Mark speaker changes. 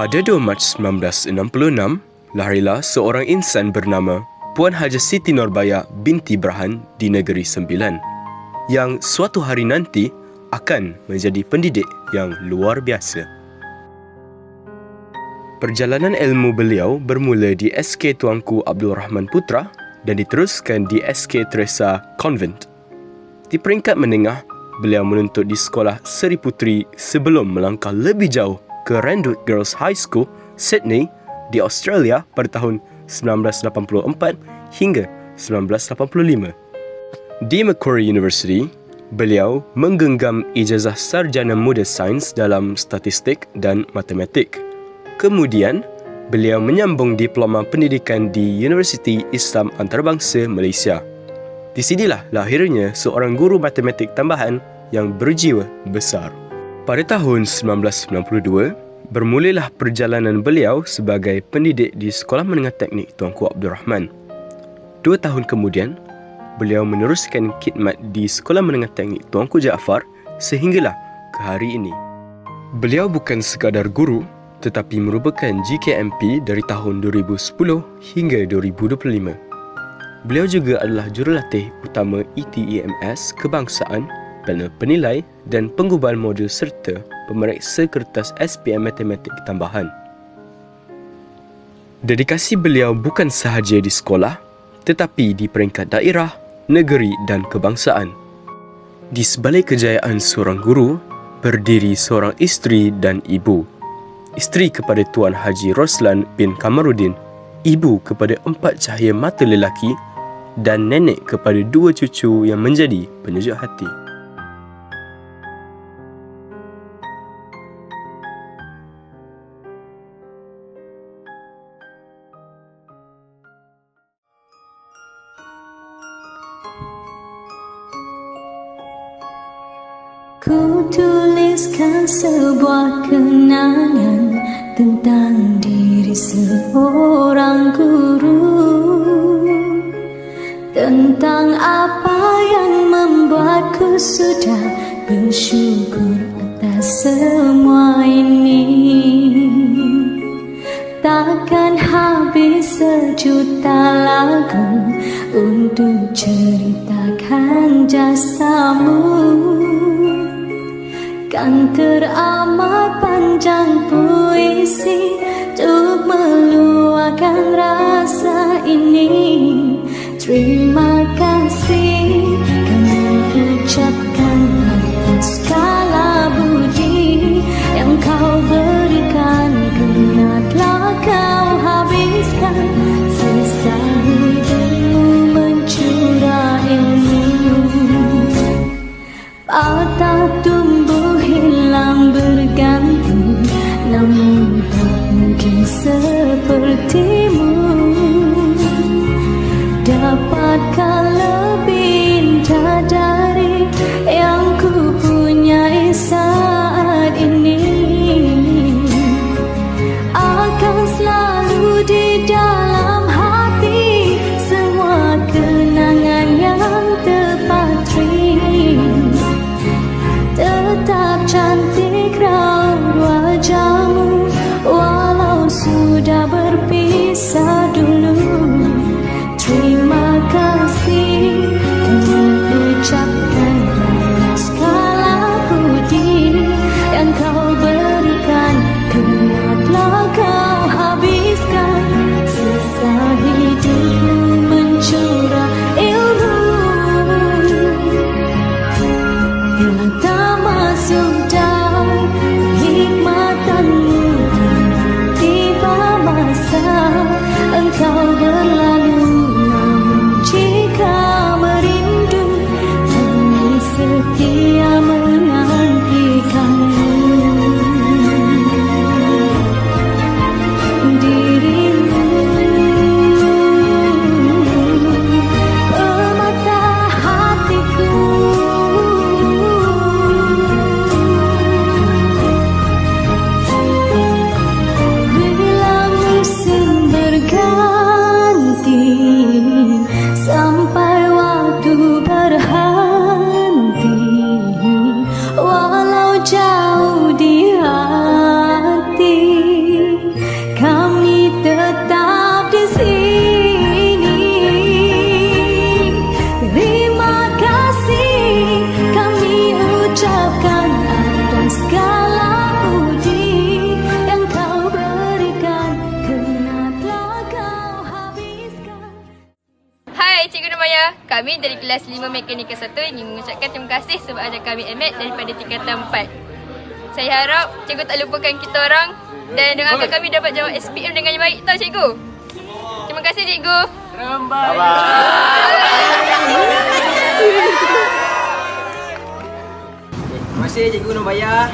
Speaker 1: Pada 2 Mac 1966, lahirlah seorang insan bernama Puan Haja Siti Norbaya binti Brahan di Negeri Sembilan, yang suatu hari nanti akan menjadi pendidik yang luar biasa. Perjalanan ilmu beliau bermula di SK Tuanku Abdul Rahman Putra dan diteruskan di SK Teresa Convent. Di peringkat menengah, beliau menuntut di Sekolah Seri Puteri sebelum melangkah lebih jauh ke Randwick Girls High School, Sydney di Australia pada tahun 1984 hingga 1985. Di Macquarie University, beliau menggenggam ijazah sarjana muda sains dalam statistik dan matematik. Kemudian, beliau menyambung diploma pendidikan di Universiti Islam Antarabangsa Malaysia. Di sinilah lahirnya seorang guru matematik tambahan yang berjiwa besar. Pada tahun 1992, bermulalah perjalanan beliau sebagai pendidik di Sekolah Menengah Teknik Tuanku Abdul Rahman. 2 tahun kemudian, beliau meneruskan khidmat di Sekolah Menengah Teknik Tuanku Jaafar sehinggalah ke hari ini. Beliau bukan sekadar guru, tetapi merupakan GKMP dari tahun 2010 hingga 2025. Beliau juga adalah jurulatih utama ETEMS Kebangsaan, panel penilai dan penggubal modul serta pemeriksa kertas SPM Matematik tambahan. Dedikasi beliau bukan sahaja di sekolah, tetapi di peringkat daerah, negeri dan kebangsaan. Di sebalik kejayaan seorang guru, berdiri seorang isteri dan ibu. Isteri kepada Tuan Haji Roslan bin Kamaruddin, ibu kepada 4 cahaya mata lelaki dan nenek kepada 2 cucu yang menjadi penyejuk hati.
Speaker 2: Ku tuliskan sebuah kenangan tentang diri seorang guru, tentang apa yang membuatku sudah bersyukur atas semua ini. Takkan habis sejuta lagu untuk ceritakan jasamu. Kan teramat panjang puisi untuk meluahkan rasa ini. Terima kasih kami ucapkan atas segala budi yang kau berikan, kerana telah kau habiskan sisa hidupmu mencurah ilmu. Patah tumbuh hilang berganti, namun tak mungkin sepertimu dapatkan lebih indah dari
Speaker 3: kami dari kelas 5 Mekanikal 1 ingin mengucapkan terima kasih sebab ajar kami MAT daripada tingkatan 4. Saya harap cikgu tak lupakan kita orang dan doakan kami dapat jawab SPM dengan baik tau cikgu. Terima kasih cikgu.
Speaker 4: Terima kasih Cikgu Nubaya.